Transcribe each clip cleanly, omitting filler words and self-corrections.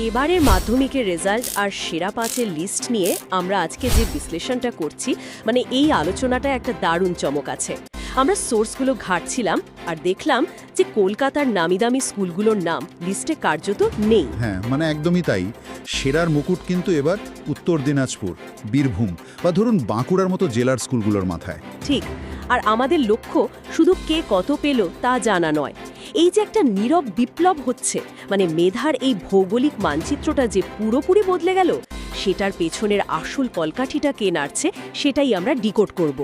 এবারের মাধ্যমিকের রেজাল্ট আর সেরা পাঁচের লিস্ট নিয়ে আমরা আজকে যে বিশ্লেষণটা করছি মানে এই আলোচনাটা একটা দারুণ চমক আছে। আমরা সোর্সগুলো ঘাটছিলাম আর দেখলাম যে কলকাতার নামিদামি স্কুলগুলোর নাম লিস্টে কার্যত নেই। হ্যাঁ, মানে একদমই তাই। সেরার মুকুট কিন্তু এবার উত্তর দিনাজপুর, বীরভূম বা ধরুন বাঁকুড়ার মতো জেলার স্কুলগুলোর মাথায়। ঠিক। আর আমাদের লক্ষ্য শুধু কে কত পেল তা জানা নয়, এই যে একটা নীরব বিপ্লব হচ্ছে, মানে মেধার এই ভৌগোলিক মানচিত্রটা যে পুরোপুরি বদলে গেল, সেটার পেছনের আসল কলকাঠিটা কে নাড়ছে সেটাই আমরা ডিকোড করব।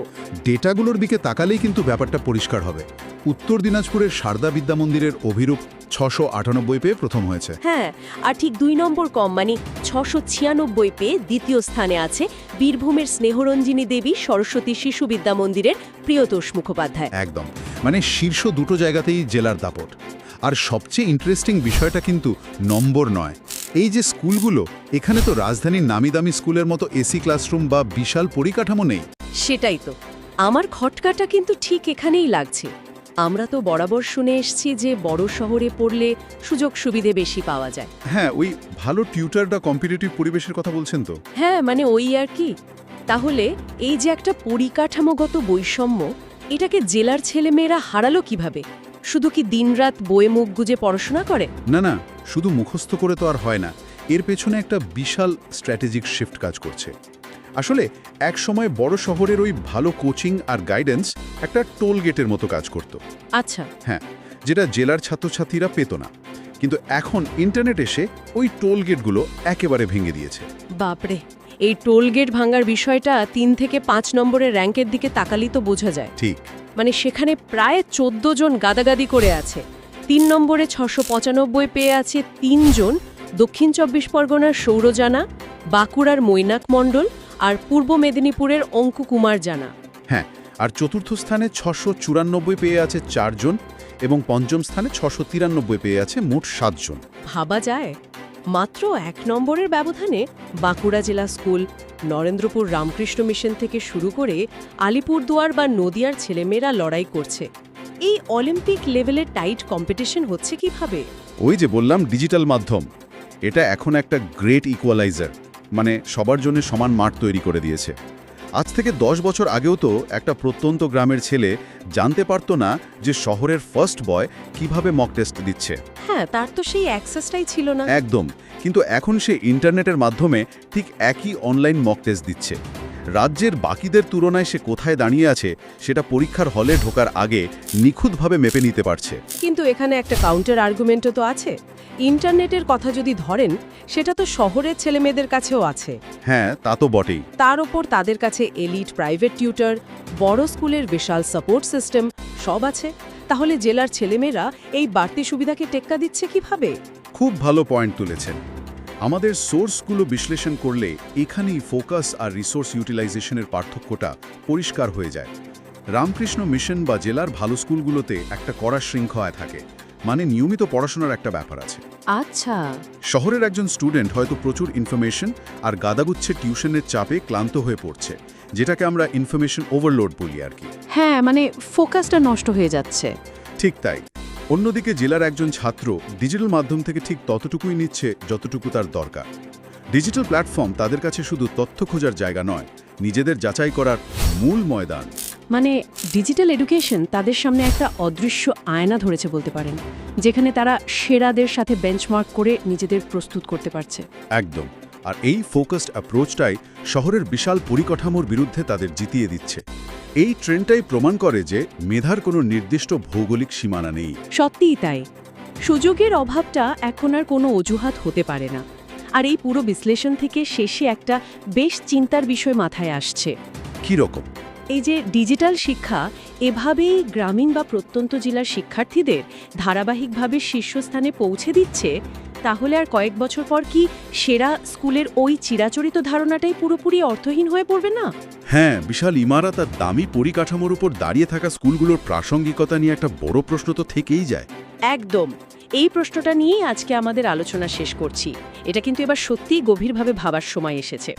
ডেটাগুলোর দিকে তাকালেই কিন্তু ব্যাপারটা পরিষ্কার হবে। উত্তর দিনাজপুরের শারদা বিদ্যা মন্দিরের অভিরূপ 698 পেয়ে প্রথম হয়েছে। হ্যাঁ, আর ঠিক 2 নম্বর কম মানে 696 পেয়ে দ্বিতীয় স্থানে আছে বীরভূমের স্নেহরঞ্জিনী দেবী সরস্বতী শিশু বিদ্যা মন্দিরের প্রিয়তোষ মুখোপাধ্যায়। একদম, মানে শীর্ষ দুটো জায়গাতেই জেলার দাপট। আর সবচেয়ে ইন্টারেস্টিং বিষয়টা কিন্তু নম্বর নয়, এই যে স্কুলগুলো, এখানে তো রাজধানীর নামিদামি স্কুলের মতো এসি ক্লাসরুম বা বিশাল পরিকাঠামো নেই। সেটাই তো আমার খটকাটা কিন্তু ঠিক এখানেই লাগছে। আমরা তো বরাবর শুনে এসেছি যে বড় শহরে পড়লে সুযোগ সুবিধে বেশি পাওয়া যায়। হ্যাঁ, ওই ভালো টিউটার বা কম্পিটিটিভ পরিবেশের কথা বলছেন তো? হ্যাঁ, মানে ওই আর কি। তাহলে এই যে একটা পরিকাঠামোগত বৈষম্য, এটাকে জেলার ছেলেমেয়েরা হারালো কিভাবে? শুধু কি দিনরাত বইয়ে মুখ গুজে পড়াশোনা করে? না না, শুধু মুখস্থ করে তো আর হয় না। এর পেছনে একটা বিশাল স্ট্র্যাটেজিক শিফট কাজ করছে। আসলে এক সময় বড় শহরের ওই ভালো কোচিং আর গাইডেন্স একটা টোল গেটের মতো কাজ করত। আচ্ছা। হ্যাঁ, যেটা জেলার ছাত্রছাত্রীরা পেত না। কিন্তু এখন ইন্টারনেট এসে ওই টোল গেটগুলো একেবারে ভেঙে দিয়েছে। বাপরে, এই টোল গেট ভাঙার বিষয়টা 3 থেকে 5 নম্বরের র্যাঙ্কের দিকে তাকালেই তো বোঝা যায়। ঠিক, মানে সেখানে প্রায় 14 জন গাদাগাদি করে আছে। 3 নম্বরে 695 পেয়ে আছে 3 জন, দক্ষিণ 24 পরগনার সৌরজানা, বাঁকুড়ার মৈনাক মণ্ডল আর পূর্ব মেদিনীপুরের অঙ্কু কুমার জানা। হ্যাঁ, আর চতুর্থ স্থানে 694 পেয়ে আছে 4 জন এবং পঞ্চম স্থানে 693 পেয়ে আছে মোট 7 জন। ভাবা যায়, মাত্র 1 নম্বরের ব্যবধানে বাঁকুড়া জেলা স্কুল, নরেন্দ্রপুর রামকৃষ্ণ মিশন থেকে শুরু করে আলিপুরদুয়ার বা নদিয়ার ছেলেমেয়েরা লড়াই করছে। এই অলিম্পিক লেভেলের টাইট কম্পিটিশন হচ্ছে কিভাবে? ওই যে বললাম, ডিজিটাল মাধ্যম। এটা এখন একটা গ্রেট ইকুয়ালাইজার, মানে সবার জন্য সমান মাঠ তৈরি করে দিয়েছে। আজ থেকে 10 বছর আগেও তো একটা প্রত্যন্ত গ্রামের ছেলে জানতে পারতো না যে শহরের ফার্স্ট বয় কিভাবে মক টেস্ট দিচ্ছে। হ্যাঁ, তার তো সেই অ্যাক্সেসটাই ছিল না। একদম, কিন্তু এখন সে ইন্টারনেটের মাধ্যমে ঠিক একই অনলাইন মক টেস্ট দিচ্ছে। রাজ্যের বাকিদের তুলনায় সে কোথায় দাঁড়িয়ে আছে সেটা পরীক্ষার হলে ঢোকার আগে নিখুঁতভাবে মেপে নিতে পারছে। কিন্তু এখানে একটা কাউন্টার আর্গুমেন্টও তো আছে। ইন্টারনেটের কথা যদি ধরেন, সেটা তো শহরের ছেলেমেয়েদের কাছেও আছে। হ্যাঁ, তা তো বটেই। তার ওপর তাদের কাছে এলিট প্রাইভেট টিউটর, বড় স্কুলের বিশাল সাপোর্ট সিস্টেম সব আছে। তাহলে জেলার ছেলেমেয়েরা এই বাড়তি সুবিধাকে টেক্কা দিচ্ছে কিভাবে? খুব ভালো পয়েন্ট তুলেছেন। আমাদের সোর্সগুলো বিশ্লেষণ করলে এখানেই ফোকাস আর রিসোর্স ইউটিলাইজেশনের পার্থক্যটা পরিষ্কার হয়ে যায়। রামকৃষ্ণ মিশন বা জেলার ভালো স্কুলগুলোতে একটা কড়া শৃঙ্খলায় থাকে, মানে নিয়মিত পড়াশোনার একটা ব্যাপার আছে। আচ্ছা। শহরের একজন স্টুডেন্ট হয়তো প্রচুর ইনফরমেশন আর গাদাগুচ্ছে টিউশনের চাপে ক্লান্ত হয়ে পড়ছে, যেটাকে আমরা ইনফরমেশন ওভারলোড বলি আর কি। হ্যাঁ, মানে ফোকাসটা নষ্ট হয়ে যাচ্ছে। ঠিক তাই। অন্যদিকে জেলার একজন ছাত্র ডিজিটাল মাধ্যম থেকে ঠিক ততটুকুই নিচ্ছে যতটুকু তার দরকার। ডিজিটাল প্ল্যাটফর্ম তাদের কাছে শুধু তথ্য খোঁজার জায়গা নয়, নিজেদের যাচাই করার মূল ময়দান। মানে ডিজিটাল এডুকেশন তাদের সামনে একটা অদৃশ্য আয়না ধরেছে বলতে পারেন, যেখানে তারা সেরাদের সাথে বেঞ্চমার্ক করে নিজেদের প্রস্তুত করতে পারছে। একদম। আর এই ফোকাসড অ্যাপ্রোচটাই শহরের বিশাল পরিকাঠামোর বিরুদ্ধে তাদের জিতিয়ে দিচ্ছে। এই ট্রেন্ডটাই প্রমাণ করে যে মেধার কোনো নির্দিষ্ট ভৌগোলিক সীমানা নেই। সত্যিই তাই। সুযোগের অভাবটা এখন আর কোনো অজুহাত হতে পারে না। আর এই পুরো বিশ্লেষণ থেকে শেষে একটা বেশ চিন্তার বিষয় মাথায় আসছে। কী রকম? এই যে ডিজিটাল শিক্ষা এভাবেই গ্রামীণ বা প্রত্যন্ত জেলার শিক্ষার্থীদের ধারাবাহিকভাবে শীর্ষস্থানে পৌঁছে দিচ্ছে, তাহলে আর কয়েক বছর পর কি সেরা স্কুলের ওই চিরাচরিত ধারণাটাই পুরোপুরি অর্থহীন হয়ে পড়বে না? হ্যাঁ, বিশাল ইমারত আর দামি পরিকাঠামোর উপর দাঁড়িয়ে থাকা স্কুলগুলোর প্রাসঙ্গিকতা নিয়ে একটা বড় প্রশ্ন তো থেকেই যায়। একদম। এই প্রশ্নটা নিয়েই আজকে আমাদের আলোচনা শেষ করছি। এটা কিন্তু এবার সত্যিই গভীরভাবে ভাবার সময় এসেছে।